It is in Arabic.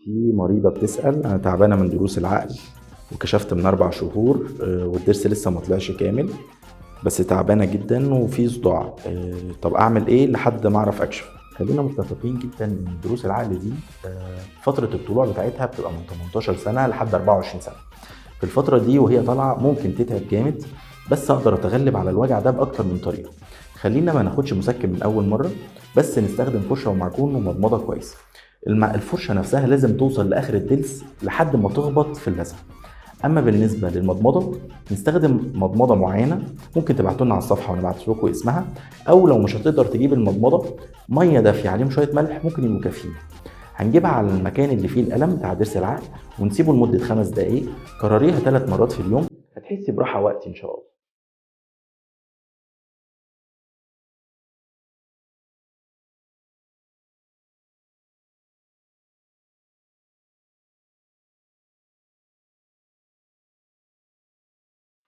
في مريضة بتسأل: أنا تعبانة من ضروس العقل وكشفت من 4 شهور، والضرس لسه ما طلعش كامل، بس تعبانة جدا وفي صداع. طب أعمل إيه لحد ما أعرف أكشف؟ خلينا متفقين جدا إن ضروس العقل دي فترة الطلوع بتاعتها بتبقى من 18 سنة لحد 24 سنة. في الفترة دي وهي طالعة ممكن تتعب جامد، بس أقدر أتغلب على الوجع ده بأكتر من طريقة. خلينا ما ناخدش مسكن من أول مرة، بس نستخدم فرشة ومعجون ومضمضة كويس. الفرشة نفسها لازم توصل لآخر الضرس لحد ما تخبط في اللثة. اما بالنسبه للمضمضه، نستخدم مضمضه معينه، ممكن تبعتوا لنا على الصفحه ونبعت لكم اسمها، او لو مش هتقدر تجيب المضمضه، ميه دافيه عليهم شويه ملح ممكن يبقوا كافيين. هنجيبها على المكان اللي فيه الالم بتاع ضرس العقل ونسيبه لمده 5 دقائق. كرريها 3 مرات في اليوم، هتحسي براحه وقتي ان شاء الله.